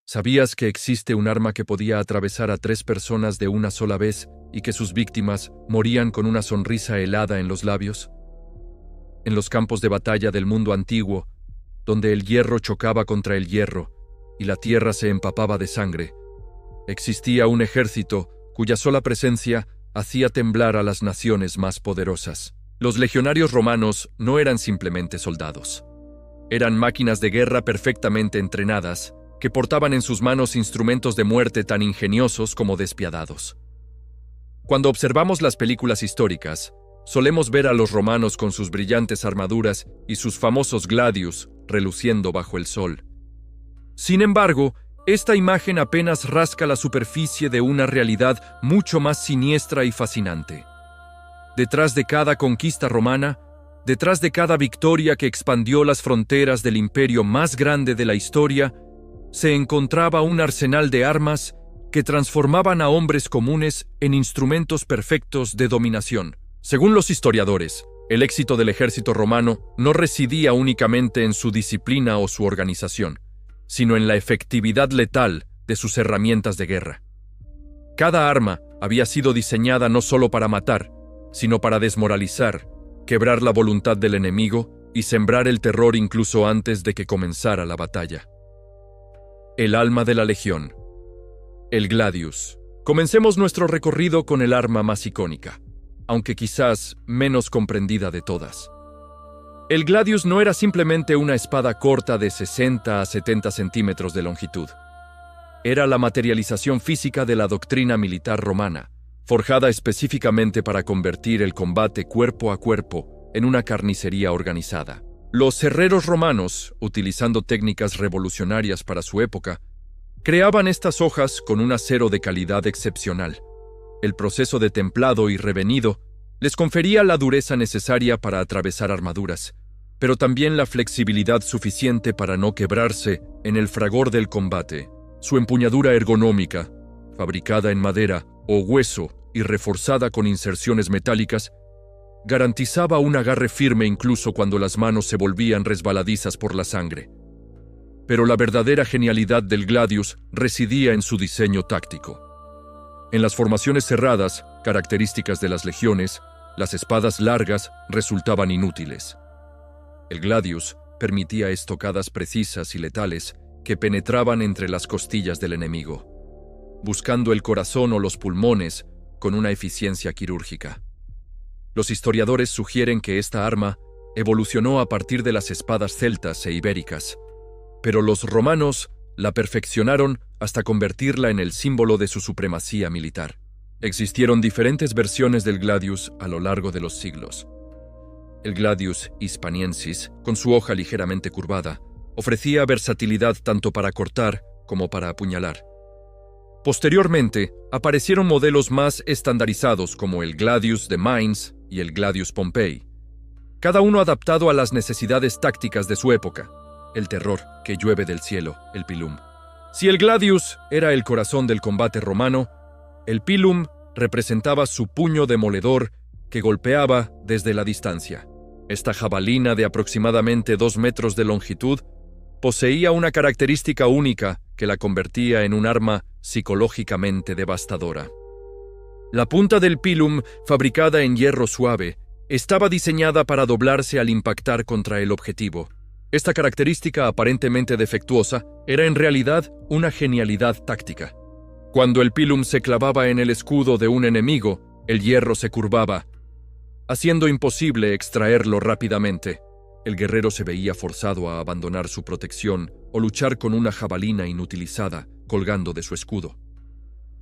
¿Sabías que existe un arma que podía atravesar a 3 personas de una sola vez y que sus víctimas morían con una sonrisa helada en los labios? En los campos de batalla del mundo antiguo, donde el hierro chocaba contra el hierro y la tierra se empapaba de sangre, existía un ejército cuya sola presencia hacía temblar a las naciones más poderosas. Los legionarios romanos no eran simplemente soldados. Eran máquinas de guerra perfectamente entrenadas, que portaban en sus manos instrumentos de muerte tan ingeniosos como despiadados. Cuando observamos las películas históricas, solemos ver a los romanos con sus brillantes armaduras y sus famosos gladius reluciendo bajo el sol. Sin embargo, esta imagen apenas rasca la superficie de una realidad mucho más siniestra y fascinante. Detrás de cada conquista romana, detrás de cada victoria que expandió las fronteras del imperio más grande de la historia, se encontraba un arsenal de armas que transformaban a hombres comunes en instrumentos perfectos de dominación. Según los historiadores, el éxito del ejército romano no residía únicamente en su disciplina o su organización, sino en la efectividad letal de sus herramientas de guerra. Cada arma había sido diseñada no solo para matar, sino para desmoralizar, quebrar la voluntad del enemigo y sembrar el terror incluso antes de que comenzara la batalla. El alma de la legión. El gladius. Comencemos nuestro recorrido con el arma más icónica, aunque quizás menos comprendida de todas. El gladius no era simplemente una espada corta de 60 a 70 centímetros de longitud. Era la materialización física de la doctrina militar romana, forjada específicamente para convertir el combate cuerpo a cuerpo en una carnicería organizada. Los herreros romanos, utilizando técnicas revolucionarias para su época, creaban estas hojas con un acero de calidad excepcional. El proceso de templado y revenido les confería la dureza necesaria para atravesar armaduras, pero también la flexibilidad suficiente para no quebrarse en el fragor del combate. Su empuñadura ergonómica, fabricada en madera o hueso y reforzada con inserciones metálicas, garantizaba un agarre firme incluso cuando las manos se volvían resbaladizas por la sangre. Pero la verdadera genialidad del gladius residía en su diseño táctico. En las formaciones cerradas, características de las legiones, las espadas largas resultaban inútiles. El gladius permitía estocadas precisas y letales que penetraban entre las costillas del enemigo, buscando el corazón o los pulmones con una eficiencia quirúrgica. Los historiadores sugieren que esta arma evolucionó a partir de las espadas celtas e ibéricas, pero los romanos la perfeccionaron hasta convertirla en el símbolo de su supremacía militar. Existieron diferentes versiones del gladius a lo largo de los siglos. El gladius hispaniensis, con su hoja ligeramente curvada, ofrecía versatilidad tanto para cortar como para apuñalar. Posteriormente, aparecieron modelos más estandarizados como el gladius de Mainz y el gladius Pompei, cada uno adaptado a las necesidades tácticas de su época. El terror que llueve del cielo, el pilum. Si el gladius era el corazón del combate romano, el pilum representaba su puño demoledor que golpeaba desde la distancia. Esta jabalina de aproximadamente 2 metros de longitud poseía una característica única que la convertía en un arma psicológicamente devastadora. La punta del pilum, fabricada en hierro suave, estaba diseñada para doblarse al impactar contra el objetivo. Esta característica aparentemente defectuosa era en realidad una genialidad táctica. Cuando el pilum se clavaba en el escudo de un enemigo, el hierro se curvaba, haciendo imposible extraerlo rápidamente. El guerrero se veía forzado a abandonar su protección o luchar con una jabalina inutilizada colgando de su escudo.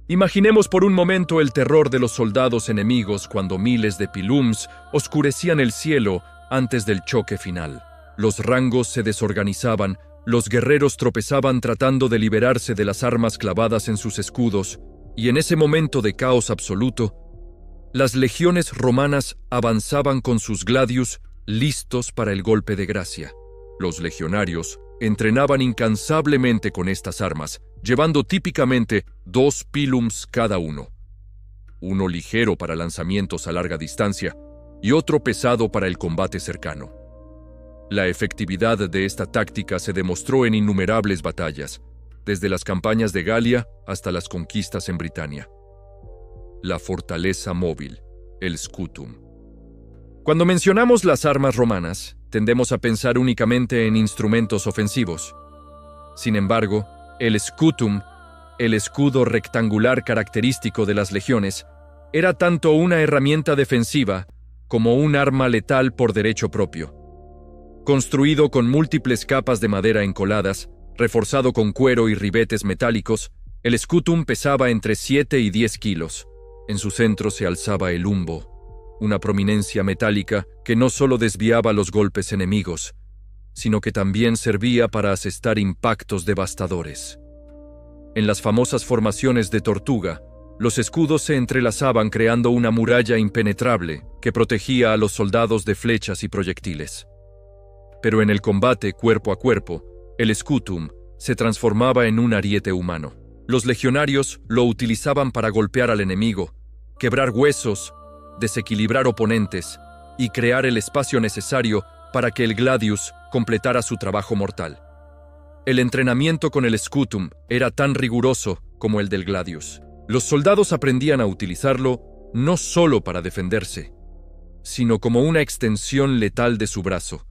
Imaginemos por un momento el terror de los soldados enemigos cuando miles de pilums oscurecían el cielo antes del choque final. Los rangos se desorganizaban, los guerreros tropezaban tratando de liberarse de las armas clavadas en sus escudos, y en ese momento de caos absoluto, las legiones romanas avanzaban con sus gladius listos para el golpe de gracia. Los legionarios entrenaban incansablemente con estas armas, llevando típicamente 2 pilums cada uno. Uno ligero para lanzamientos a larga distancia y otro pesado para el combate cercano. La efectividad de esta táctica se demostró en innumerables batallas, desde las campañas de Galia hasta las conquistas en Britania. La fortaleza móvil, el scutum. Cuando mencionamos las armas romanas, tendemos a pensar únicamente en instrumentos ofensivos. Sin embargo, el scutum, el escudo rectangular característico de las legiones, era tanto una herramienta defensiva como un arma letal por derecho propio. Construido con múltiples capas de madera encoladas, reforzado con cuero y ribetes metálicos, el scutum pesaba entre 7 y 10 kilos. En su centro se alzaba el humbo, una prominencia metálica que no solo desviaba los golpes enemigos, sino que también servía para asestar impactos devastadores. En las famosas formaciones de Tortuga, los escudos se entrelazaban creando una muralla impenetrable que protegía a los soldados de flechas y proyectiles. Pero en el combate cuerpo a cuerpo, el scutum se transformaba en un ariete humano. Los legionarios lo utilizaban para golpear al enemigo, quebrar huesos, desequilibrar oponentes y crear el espacio necesario para que el gladius completara su trabajo mortal. El entrenamiento con el scutum era tan riguroso como el del gladius. Los soldados aprendían a utilizarlo no solo para defenderse, sino como una extensión letal de su brazo,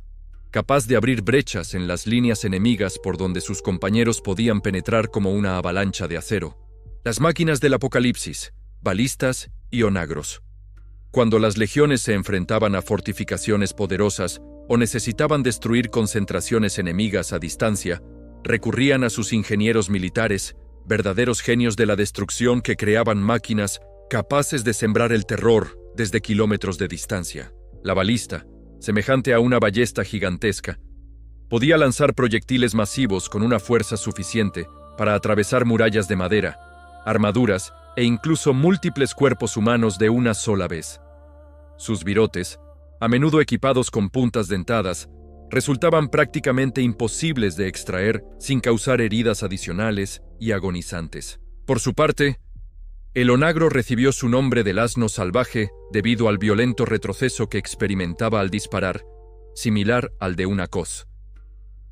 capaz de abrir brechas en las líneas enemigas por donde sus compañeros podían penetrar como una avalancha de acero. Las máquinas del apocalipsis, balistas y onagros. Cuando las legiones se enfrentaban a fortificaciones poderosas o necesitaban destruir concentraciones enemigas a distancia, recurrían a sus ingenieros militares, verdaderos genios de la destrucción que creaban máquinas capaces de sembrar el terror desde kilómetros de distancia. La balista, semejante a una ballesta gigantesca, podía lanzar proyectiles masivos con una fuerza suficiente para atravesar murallas de madera, armaduras e incluso múltiples cuerpos humanos de una sola vez. Sus virotes, a menudo equipados con puntas dentadas, resultaban prácticamente imposibles de extraer sin causar heridas adicionales y agonizantes. Por su parte, el onagro recibió su nombre del asno salvaje debido al violento retroceso que experimentaba al disparar, similar al de una hoz.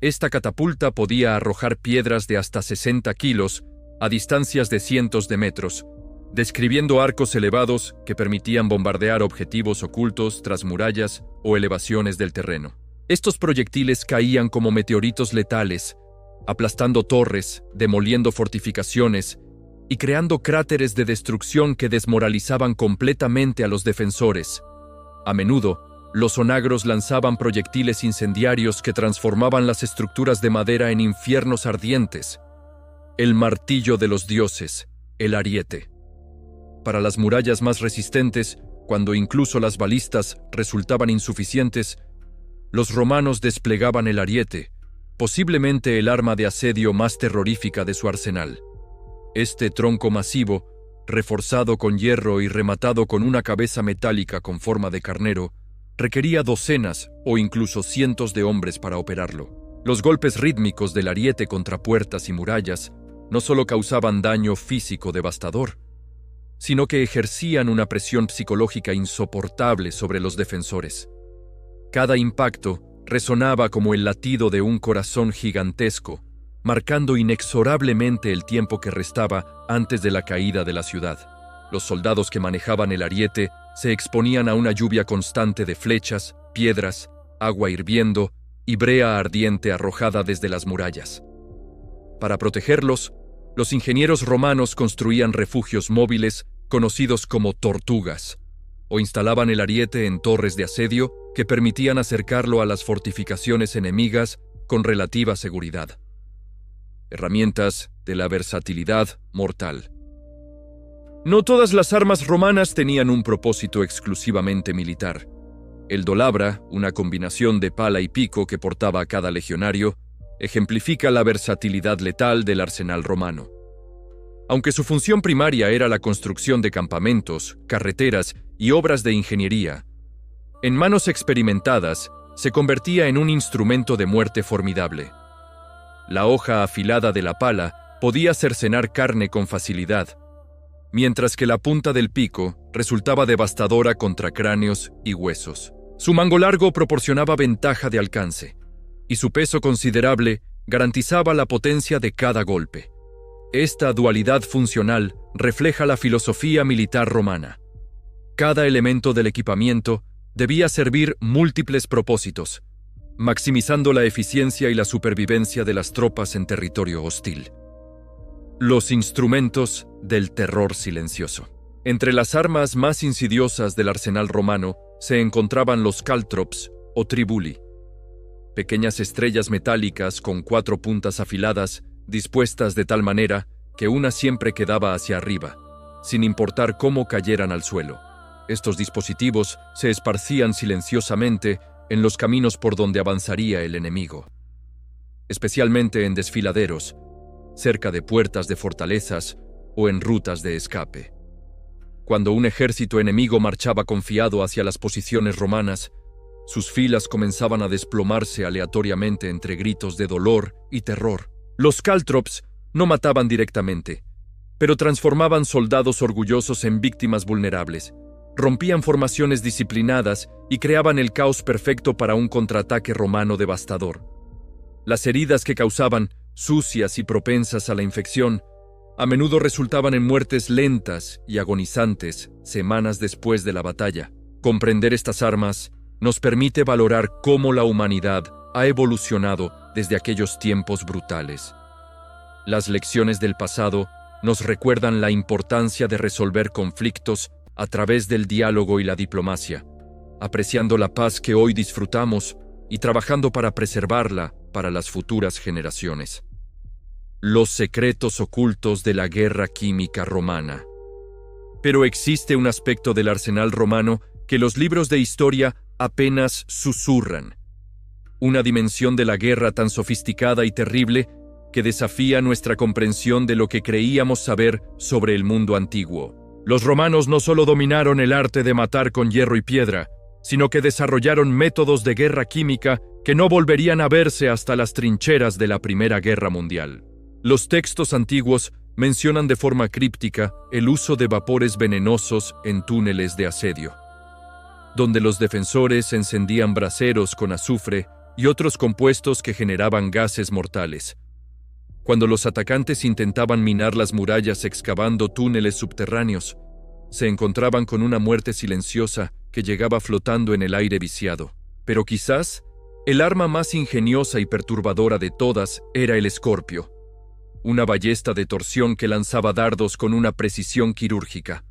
Esta catapulta podía arrojar piedras de hasta 60 kilos a distancias de cientos de metros, describiendo arcos elevados que permitían bombardear objetivos ocultos tras murallas o elevaciones del terreno. Estos proyectiles caían como meteoritos letales, aplastando torres, demoliendo fortificaciones y creando cráteres de destrucción que desmoralizaban completamente a los defensores. A menudo, los onagros lanzaban proyectiles incendiarios que transformaban las estructuras de madera en infiernos ardientes. El martillo de los dioses, el ariete. Para las murallas más resistentes, cuando incluso las balistas resultaban insuficientes, los romanos desplegaban el ariete, posiblemente el arma de asedio más terrorífica de su arsenal. Este tronco masivo, reforzado con hierro y rematado con una cabeza metálica con forma de carnero, requería docenas o incluso cientos de hombres para operarlo. Los golpes rítmicos del ariete contra puertas y murallas no solo causaban daño físico devastador, sino que ejercían una presión psicológica insoportable sobre los defensores. Cada impacto resonaba como el latido de un corazón gigantesco, marcando inexorablemente el tiempo que restaba antes de la caída de la ciudad. Los soldados que manejaban el ariete se exponían a una lluvia constante de flechas, piedras, agua hirviendo y brea ardiente arrojada desde las murallas. Para protegerlos, los ingenieros romanos construían refugios móviles conocidos como tortugas, o instalaban el ariete en torres de asedio que permitían acercarlo a las fortificaciones enemigas con relativa seguridad. Herramientas de la versatilidad mortal. No todas las armas romanas tenían un propósito exclusivamente militar. El dolabra, una combinación de pala y pico que portaba cada legionario, ejemplifica la versatilidad letal del arsenal romano. Aunque su función primaria era la construcción de campamentos, carreteras y obras de ingeniería, en manos experimentadas se convertía en un instrumento de muerte formidable. La hoja afilada de la pala podía cercenar carne con facilidad, mientras que la punta del pico resultaba devastadora contra cráneos y huesos. Su mango largo proporcionaba ventaja de alcance, y su peso considerable garantizaba la potencia de cada golpe. Esta dualidad funcional refleja la filosofía militar romana. Cada elemento del equipamiento debía servir múltiples propósitos, maximizando la eficiencia y la supervivencia de las tropas en territorio hostil. Los instrumentos del terror silencioso. Entre las armas más insidiosas del arsenal romano se encontraban los caltrops o tribuli, pequeñas estrellas metálicas con 4 puntas afiladas dispuestas de tal manera que una siempre quedaba hacia arriba, sin importar cómo cayeran al suelo. Estos dispositivos se esparcían silenciosamente en los caminos por donde avanzaría el enemigo, especialmente en desfiladeros, cerca de puertas de fortalezas o en rutas de escape. Cuando un ejército enemigo marchaba confiado hacia las posiciones romanas, sus filas comenzaban a desplomarse aleatoriamente entre gritos de dolor y terror. Los caltrops no mataban directamente, pero transformaban soldados orgullosos en víctimas vulnerables, rompían formaciones disciplinadas y creaban el caos perfecto para un contraataque romano devastador. Las heridas que causaban, sucias y propensas a la infección, a menudo resultaban en muertes lentas y agonizantes semanas después de la batalla. Comprender estas armas nos permite valorar cómo la humanidad ha evolucionado desde aquellos tiempos brutales. Las lecciones del pasado nos recuerdan la importancia de resolver conflictos a través del diálogo y la diplomacia, apreciando la paz que hoy disfrutamos y trabajando para preservarla para las futuras generaciones. Los secretos ocultos de la guerra química romana. Pero existe un aspecto del arsenal romano que los libros de historia apenas susurran. Una dimensión de la guerra tan sofisticada y terrible que desafía nuestra comprensión de lo que creíamos saber sobre el mundo antiguo. Los romanos no solo dominaron el arte de matar con hierro y piedra, sino que desarrollaron métodos de guerra química que no volverían a verse hasta las trincheras de la Primera Guerra Mundial. Los textos antiguos mencionan de forma críptica el uso de vapores venenosos en túneles de asedio, donde los defensores encendían braseros con azufre y otros compuestos que generaban gases mortales. Cuando los atacantes intentaban minar las murallas excavando túneles subterráneos, se encontraban con una muerte silenciosa que llegaba flotando en el aire viciado. Pero quizás el arma más ingeniosa y perturbadora de todas era el escorpio, una ballesta de torsión que lanzaba dardos con una precisión quirúrgica.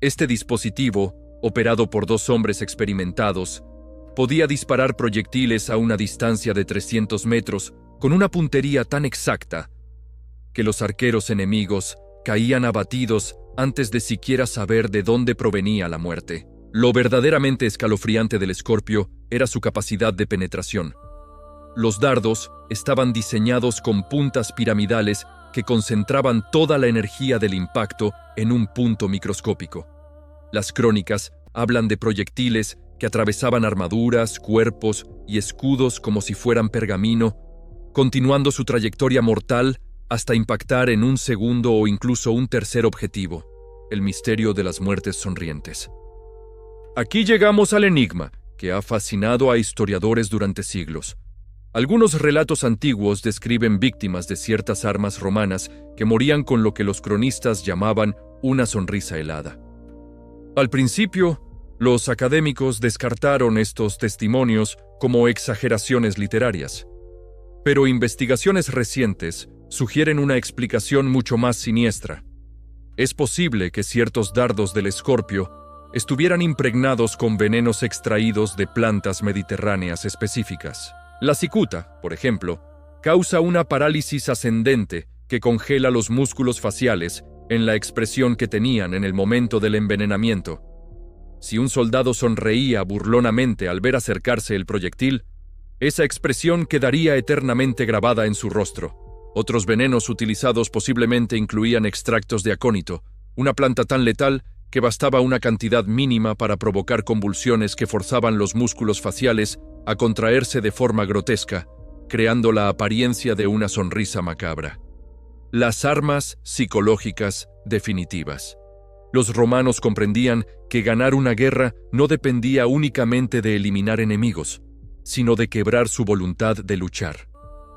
Este dispositivo, operado por 2 hombres experimentados, podía disparar proyectiles a una distancia de 300 metros con una puntería tan exacta que los arqueros enemigos caían abatidos antes de siquiera saber de dónde provenía la muerte. Lo verdaderamente escalofriante del escorpio era su capacidad de penetración. Los dardos estaban diseñados con puntas piramidales que concentraban toda la energía del impacto en un punto microscópico. Las crónicas hablan de proyectiles que atravesaban armaduras, cuerpos y escudos como si fueran pergamino, continuando su trayectoria mortal hasta impactar en un segundo o incluso un tercer objetivo, el misterio de las muertes sonrientes. Aquí llegamos al enigma que ha fascinado a historiadores durante siglos. Algunos relatos antiguos describen víctimas de ciertas armas romanas que morían con lo que los cronistas llamaban una sonrisa helada. Al principio, los académicos descartaron estos testimonios como exageraciones literarias, pero investigaciones recientes sugieren una explicación mucho más siniestra. Es posible que ciertos dardos del escorpio estuvieran impregnados con venenos extraídos de plantas mediterráneas específicas. La cicuta, por ejemplo, causa una parálisis ascendente que congela los músculos faciales en la expresión que tenían en el momento del envenenamiento. Si un soldado sonreía burlonamente al ver acercarse el proyectil, esa expresión quedaría eternamente grabada en su rostro. Otros venenos utilizados posiblemente incluían extractos de acónito, una planta tan letal que bastaba una cantidad mínima para provocar convulsiones que forzaban los músculos faciales a contraerse de forma grotesca, creando la apariencia de una sonrisa macabra. Las armas psicológicas definitivas. Los romanos comprendían que ganar una guerra no dependía únicamente de eliminar enemigos, sino de quebrar su voluntad de luchar.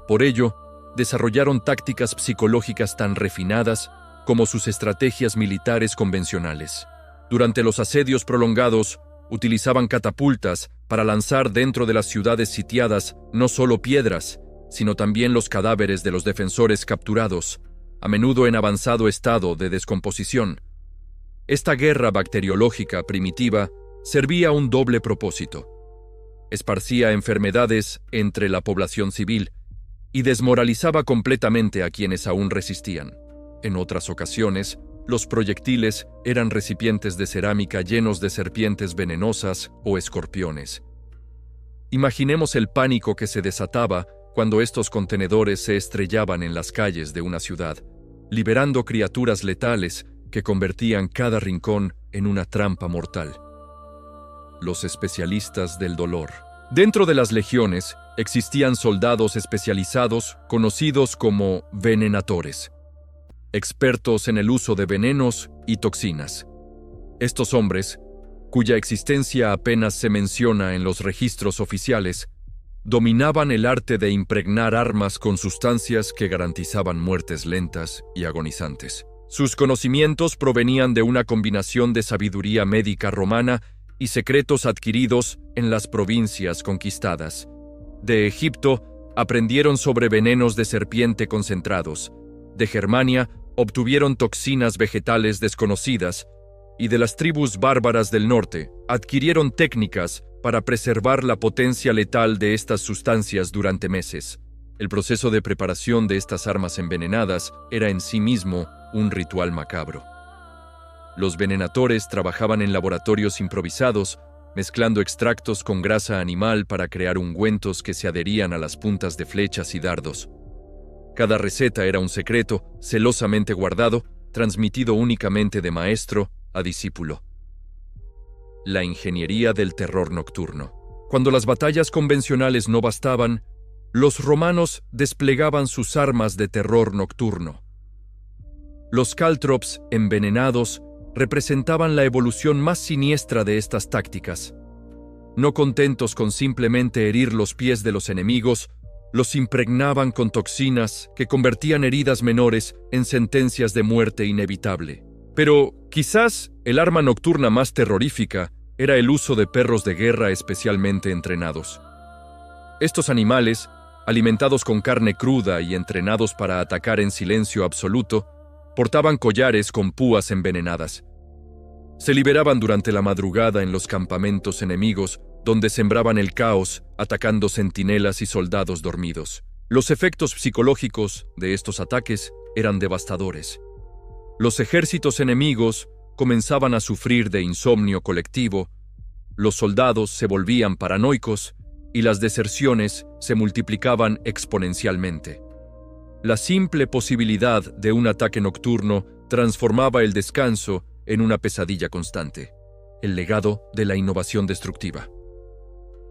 Por ello, desarrollaron tácticas psicológicas tan refinadas como sus estrategias militares convencionales. Durante los asedios prolongados, utilizaban catapultas para lanzar dentro de las ciudades sitiadas no solo piedras, sino también los cadáveres de los defensores capturados, a menudo en avanzado estado de descomposición. Esta guerra bacteriológica primitiva servía un doble propósito. Esparcía enfermedades entre la población civil y desmoralizaba completamente a quienes aún resistían. En otras ocasiones, los proyectiles eran recipientes de cerámica llenos de serpientes venenosas o escorpiones. Imaginemos el pánico que se desataba cuando estos contenedores se estrellaban en las calles de una ciudad, liberando criaturas letales que convertían cada rincón en una trampa mortal. Los especialistas del dolor. Dentro de las legiones existían soldados especializados conocidos como venenadores, expertos en el uso de venenos y toxinas. Estos hombres, cuya existencia apenas se menciona en los registros oficiales, dominaban el arte de impregnar armas con sustancias que garantizaban muertes lentas y agonizantes. Sus conocimientos provenían de una combinación de sabiduría médica romana y secretos adquiridos en las provincias conquistadas. De Egipto aprendieron sobre venenos de serpiente concentrados. De Germania obtuvieron toxinas vegetales desconocidas, y de las tribus bárbaras del norte adquirieron técnicas para preservar la potencia letal de estas sustancias durante meses. El proceso de preparación de estas armas envenenadas era en sí mismo un ritual macabro. Los venenadores trabajaban en laboratorios improvisados, mezclando extractos con grasa animal para crear ungüentos que se adherían a las puntas de flechas y dardos. Cada receta era un secreto, celosamente guardado, transmitido únicamente de maestro a discípulo. La ingeniería del terror nocturno. Cuando las batallas convencionales no bastaban, los romanos desplegaban sus armas de terror nocturno. Los caltrops envenenados representaban la evolución más siniestra de estas tácticas. No contentos con simplemente herir los pies de los enemigos, los impregnaban con toxinas que convertían heridas menores en sentencias de muerte inevitable. Pero quizás el arma nocturna más terrorífica era el uso de perros de guerra especialmente entrenados. Estos animales, alimentados con carne cruda y entrenados para atacar en silencio absoluto, portaban collares con púas envenenadas. Se liberaban durante la madrugada en los campamentos enemigos, donde sembraban el caos, atacando centinelas y soldados dormidos. Los efectos psicológicos de estos ataques eran devastadores. Los ejércitos enemigos comenzaban a sufrir de insomnio colectivo, los soldados se volvían paranoicos y las deserciones se multiplicaban exponencialmente. La simple posibilidad de un ataque nocturno transformaba el descanso en una pesadilla constante, el legado de la innovación destructiva.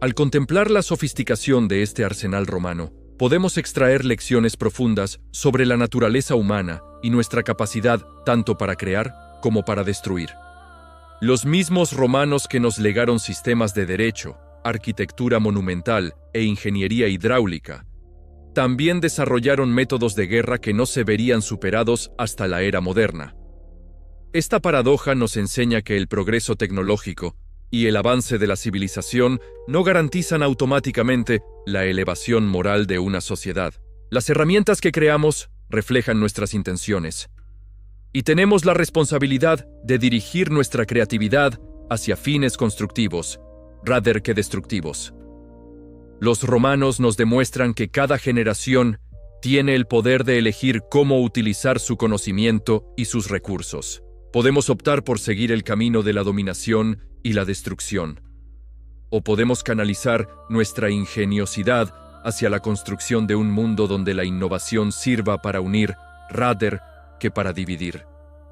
Al contemplar la sofisticación de este arsenal romano, podemos extraer lecciones profundas sobre la naturaleza humana y nuestra capacidad tanto para crear como para destruir. Los mismos romanos que nos legaron sistemas de derecho, arquitectura monumental e ingeniería hidráulica, también desarrollaron métodos de guerra que no se verían superados hasta la era moderna. Esta paradoja nos enseña que el progreso tecnológico y el avance de la civilización no garantizan automáticamente la elevación moral de una sociedad. Las herramientas que creamos reflejan nuestras intenciones, y tenemos la responsabilidad de dirigir nuestra creatividad hacia fines constructivos, rather que destructivos. Los romanos nos demuestran que cada generación tiene el poder de elegir cómo utilizar su conocimiento y sus recursos. Podemos optar por seguir el camino de la dominación y la destrucción, o podemos canalizar nuestra ingeniosidad hacia la construcción de un mundo donde la innovación sirva para unir, rather que para dividir,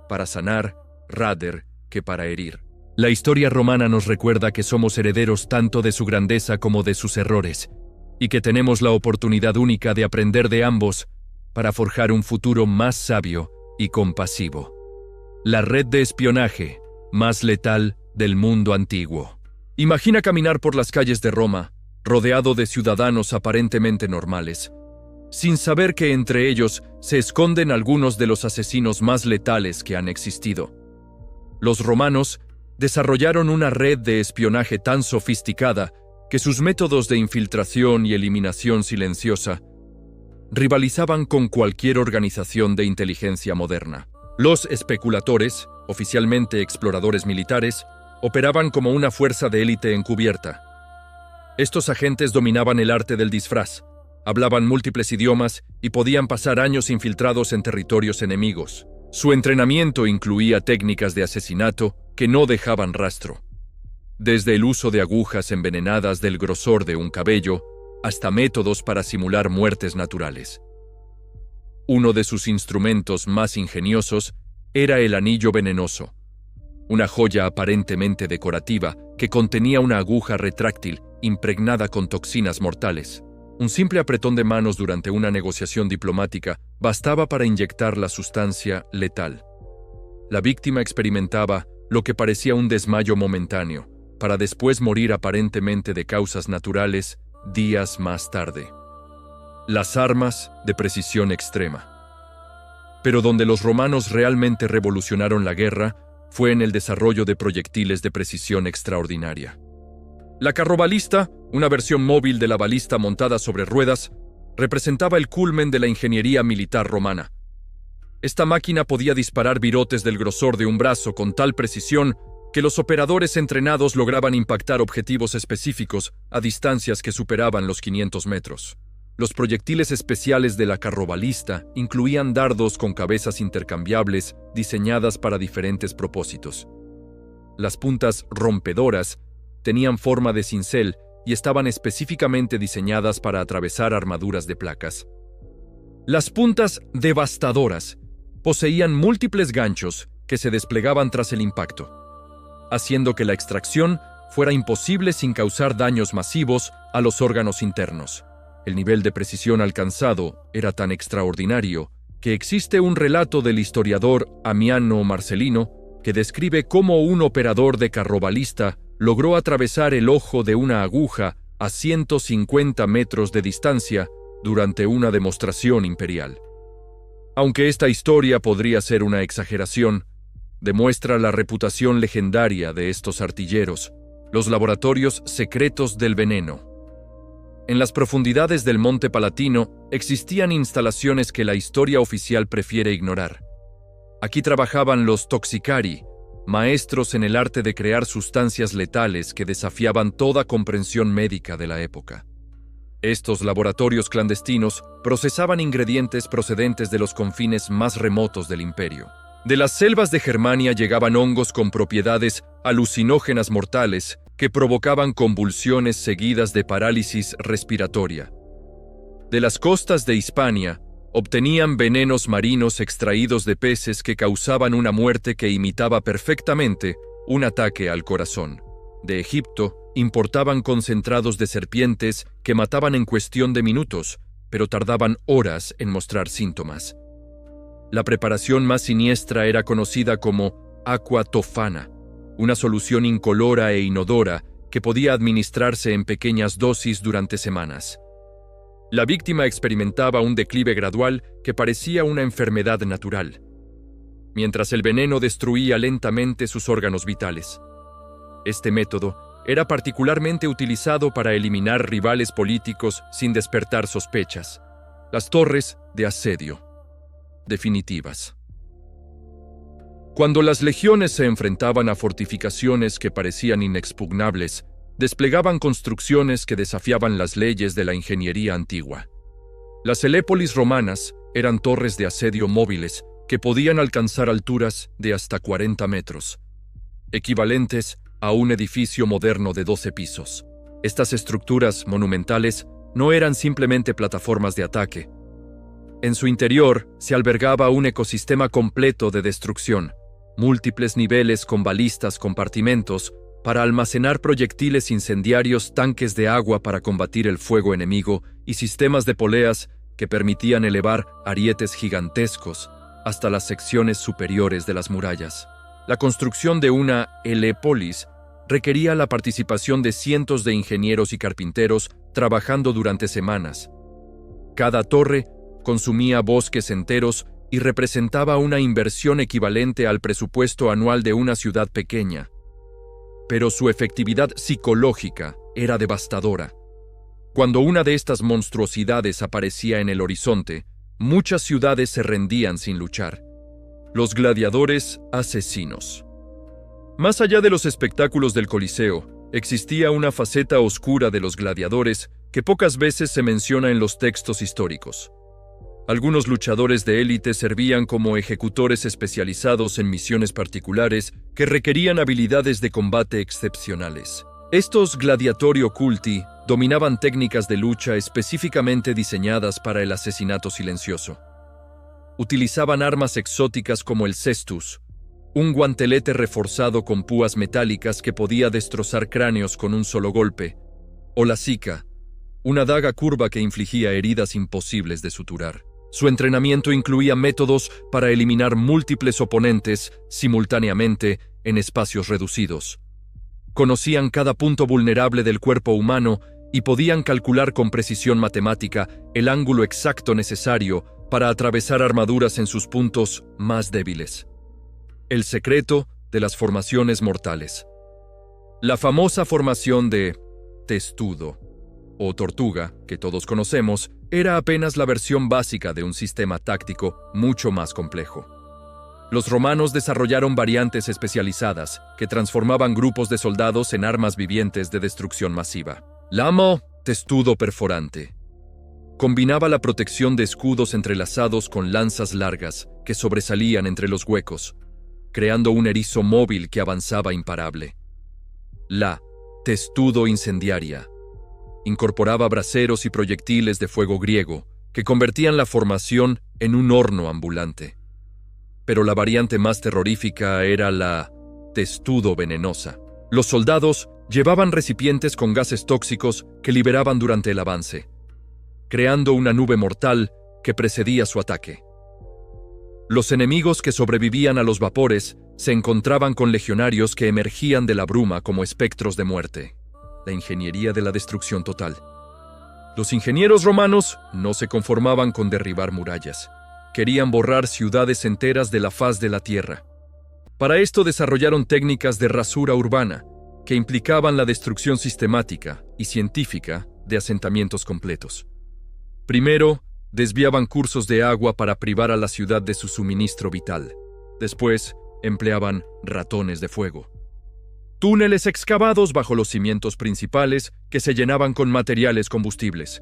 para sanar, rather que para herir. La historia romana nos recuerda que somos herederos tanto de su grandeza como de sus errores, y que tenemos la oportunidad única de aprender de ambos para forjar un futuro más sabio y compasivo. La red de espionaje más letal del mundo antiguo. Imagina caminar por las calles de Roma, rodeado de ciudadanos aparentemente normales. sin saber que entre ellos se esconden algunos de los asesinos más letales que han existido. Los romanos desarrollaron una red de espionaje tan sofisticada que sus métodos de infiltración y eliminación silenciosa rivalizaban con cualquier organización de inteligencia moderna. Los especuladores, oficialmente exploradores militares, operaban como una fuerza de élite encubierta. Estos agentes dominaban el arte del disfraz, hablaban múltiples idiomas y podían pasar años infiltrados en territorios enemigos. Su entrenamiento incluía técnicas de asesinato que no dejaban rastro, desde el uso de agujas envenenadas del grosor de un cabello hasta métodos para simular muertes naturales. Uno de sus instrumentos más ingeniosos era el anillo venenoso, una joya aparentemente decorativa que contenía una aguja retráctil impregnada con toxinas mortales. Un simple apretón de manos durante una negociación diplomática bastaba para inyectar la sustancia letal. La víctima experimentaba lo que parecía un desmayo momentáneo, para después morir aparentemente de causas naturales días más tarde. Las armas de precisión extrema. Pero donde los romanos realmente revolucionaron la guerra fue en el desarrollo de proyectiles de precisión extraordinaria. La carrobalista, una versión móvil de la balista montada sobre ruedas, representaba el culmen de la ingeniería militar romana. Esta máquina podía disparar virotes del grosor de un brazo con tal precisión que los operadores entrenados lograban impactar objetivos específicos a distancias que superaban los 500 metros. Los proyectiles especiales de la carrobalista incluían dardos con cabezas intercambiables diseñadas para diferentes propósitos. Las puntas rompedoras tenían forma de cincel y estaban específicamente diseñadas para atravesar armaduras de placas. Las puntas devastadoras poseían múltiples ganchos que se desplegaban tras el impacto, haciendo que la extracción fuera imposible sin causar daños masivos a los órganos internos. El nivel de precisión alcanzado era tan extraordinario que existe un relato del historiador Amiano Marcelino que describe cómo un operador de carrobalista logró atravesar el ojo de una aguja a 150 metros de distancia durante una demostración imperial. Aunque esta historia podría ser una exageración, demuestra la reputación legendaria de estos artilleros, los laboratorios secretos del veneno. En las profundidades del Monte Palatino existían instalaciones que la historia oficial prefiere ignorar. Aquí trabajaban los toxicari, maestros en el arte de crear sustancias letales que desafiaban toda comprensión médica de la época. Estos laboratorios clandestinos procesaban ingredientes procedentes de los confines más remotos del imperio. De las selvas de Germania llegaban hongos con propiedades alucinógenas mortales que provocaban convulsiones seguidas de parálisis respiratoria. De las costas de Hispania obtenían venenos marinos extraídos de peces que causaban una muerte que imitaba perfectamente un ataque al corazón. De Egipto importaban concentrados de serpientes que mataban en cuestión de minutos, pero tardaban horas en mostrar síntomas. La preparación más siniestra era conocida como aqua tofana, una solución incolora e inodora que podía administrarse en pequeñas dosis durante semanas. La víctima experimentaba un declive gradual que parecía una enfermedad natural, mientras el veneno destruía lentamente sus órganos vitales. Este método era particularmente utilizado para eliminar rivales políticos sin despertar sospechas. Las torres de asedio definitivas. Cuando las legiones se enfrentaban a fortificaciones que parecían inexpugnables, desplegaban construcciones que desafiaban las leyes de la ingeniería antigua. Las helépolis romanas eran torres de asedio móviles que podían alcanzar alturas de hasta 40 metros, equivalentes a un edificio moderno de 12 pisos. Estas estructuras monumentales no eran simplemente plataformas de ataque. En su interior se albergaba un ecosistema completo de destrucción, múltiples niveles con balistas, compartimentos para almacenar proyectiles incendiarios, tanques de agua para combatir el fuego enemigo y sistemas de poleas que permitían elevar arietes gigantescos hasta las secciones superiores de las murallas. La construcción de una helépolis requería la participación de cientos de ingenieros y carpinteros trabajando durante semanas. Cada torre consumía bosques enteros y representaba una inversión equivalente al presupuesto anual de una ciudad pequeña. Pero su efectividad psicológica era devastadora. Cuando una de estas monstruosidades aparecía en el horizonte, muchas ciudades se rendían sin luchar. Los gladiadores asesinos. Más allá de los espectáculos del Coliseo, existía una faceta oscura de los gladiadores que pocas veces se menciona en los textos históricos. Algunos luchadores de élite servían como ejecutores especializados en misiones particulares que requerían habilidades de combate excepcionales. Estos gladiatori occulti dominaban técnicas de lucha específicamente diseñadas para el asesinato silencioso. Utilizaban armas exóticas como el cestus, un guantelete reforzado con púas metálicas que podía destrozar cráneos con un solo golpe, o la sica, una daga curva que infligía heridas imposibles de suturar. Su entrenamiento incluía métodos para eliminar múltiples oponentes simultáneamente en espacios reducidos. Conocían cada punto vulnerable del cuerpo humano y podían calcular con precisión matemática el ángulo exacto necesario para atravesar armaduras en sus puntos más débiles. El secreto de las formaciones mortales. La famosa formación de testudo o tortuga, que todos conocemos, era apenas la versión básica de un sistema táctico mucho más complejo. Los romanos desarrollaron variantes especializadas que transformaban grupos de soldados en armas vivientes de destrucción masiva. Lamo, testudo perforante. Combinaba la protección de escudos entrelazados con lanzas largas que sobresalían entre los huecos, creando un erizo móvil que avanzaba imparable. La testudo incendiaria. Incorporaba braseros y proyectiles de fuego griego que convertían la formación en un horno ambulante. Pero la variante más terrorífica era la testudo venenosa. Los soldados llevaban recipientes con gases tóxicos que liberaban durante el avance, creando una nube mortal que precedía su ataque. Los enemigos que sobrevivían a los vapores se encontraban con legionarios que emergían de la bruma como espectros de muerte. La ingeniería de la destrucción total. Los ingenieros romanos no se conformaban con derribar murallas. Querían borrar ciudades enteras de la faz de la tierra. Para esto desarrollaron técnicas de rasura urbana, que implicaban la destrucción sistemática y científica de asentamientos completos. Primero, desviaban cursos de agua para privar a la ciudad de su suministro vital. Después, empleaban ratones de fuego. Túneles excavados bajo los cimientos principales que se llenaban con materiales combustibles.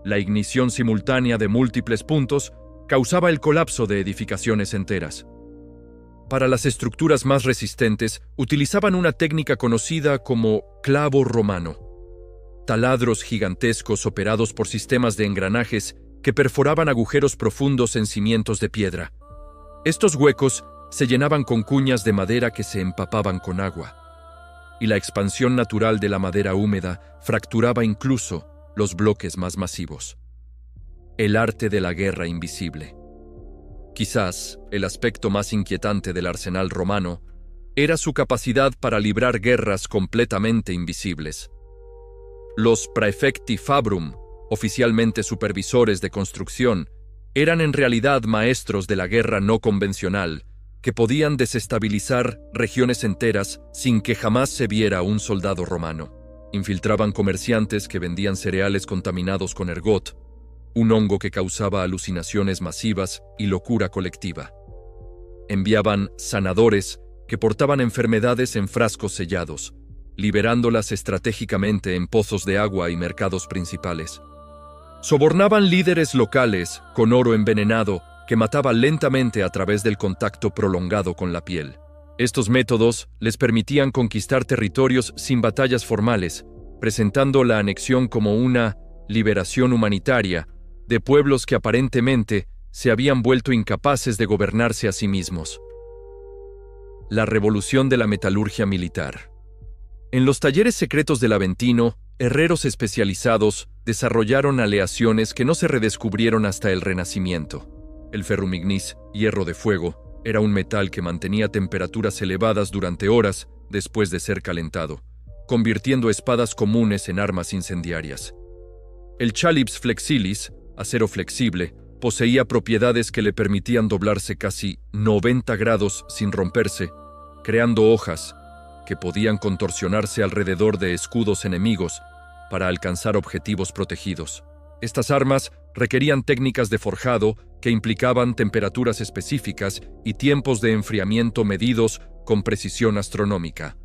La ignición simultánea de múltiples puntos causaba el colapso de edificaciones enteras. Para las estructuras más resistentes, utilizaban una técnica conocida como clavo romano. Taladros gigantescos operados por sistemas de engranajes que perforaban agujeros profundos en cimientos de piedra. Estos huecos se llenaban con cuñas de madera que se empapaban con agua, y la expansión natural de la madera húmeda fracturaba incluso los bloques más masivos. El arte de la guerra invisible. Quizás el aspecto más inquietante del arsenal romano era su capacidad para librar guerras completamente invisibles. Los praefecti fabrum, oficialmente supervisores de construcción, eran en realidad maestros de la guerra no convencional, que podían desestabilizar regiones enteras sin que jamás se viera un soldado romano. Infiltraban comerciantes que vendían cereales contaminados con ergot, un hongo que causaba alucinaciones masivas y locura colectiva. Enviaban sanadores que portaban enfermedades en frascos sellados, liberándolas estratégicamente en pozos de agua y mercados principales. Sobornaban líderes locales con oro envenenado que mataba lentamente a través del contacto prolongado con la piel. Estos métodos les permitían conquistar territorios sin batallas formales, presentando la anexión como una liberación humanitaria de pueblos que aparentemente se habían vuelto incapaces de gobernarse a sí mismos. La revolución de la metalurgia militar. En los talleres secretos del Aventino, herreros especializados desarrollaron aleaciones que no se redescubrieron hasta el Renacimiento. El ferrumignis, hierro de fuego, era un metal que mantenía temperaturas elevadas durante horas después de ser calentado, convirtiendo espadas comunes en armas incendiarias. El chalips flexilis, acero flexible, poseía propiedades que le permitían doblarse casi 90 grados sin romperse, creando hojas que podían contorsionarse alrededor de escudos enemigos para alcanzar objetivos protegidos. Estas armas requerían técnicas de forjado que implicaban temperaturas específicas y tiempos de enfriamiento medidos con precisión astronómica.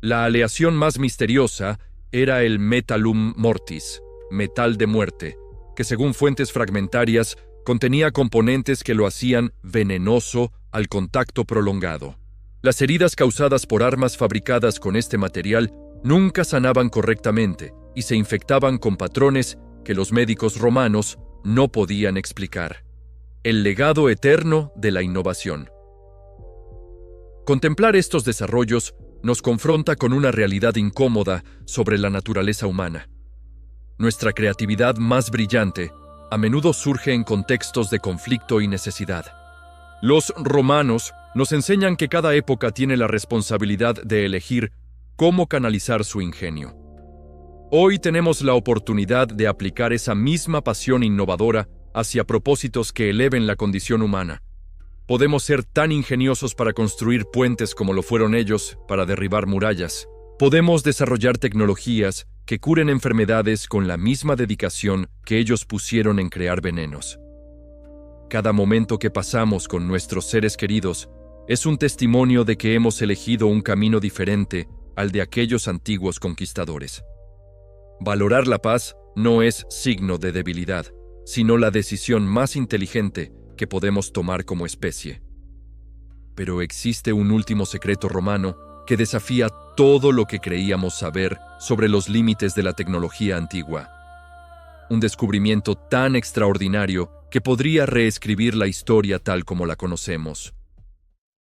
La aleación más misteriosa era el metallum mortis, metal de muerte, que según fuentes fragmentarias contenía componentes que lo hacían venenoso al contacto prolongado. Las heridas causadas por armas fabricadas con este material nunca sanaban correctamente y se infectaban con patrones que los médicos romanos no podían explicar. El legado eterno de la innovación. Contemplar estos desarrollos nos confronta con una realidad incómoda sobre la naturaleza humana. Nuestra creatividad más brillante a menudo surge en contextos de conflicto y necesidad. Los romanos nos enseñan que cada época tiene la responsabilidad de elegir cómo canalizar su ingenio. Hoy tenemos la oportunidad de aplicar esa misma pasión innovadora hacia propósitos que eleven la condición humana. Podemos ser tan ingeniosos para construir puentes como lo fueron ellos para derribar murallas. Podemos desarrollar tecnologías que curen enfermedades con la misma dedicación que ellos pusieron en crear venenos. Cada momento que pasamos con nuestros seres queridos es un testimonio de que hemos elegido un camino diferente al de aquellos antiguos conquistadores. Valorar la paz no es signo de debilidad, sino la decisión más inteligente que podemos tomar como especie. Pero existe un último secreto romano que desafía todo lo que creíamos saber sobre los límites de la tecnología antigua. Un descubrimiento tan extraordinario que podría reescribir la historia tal como la conocemos.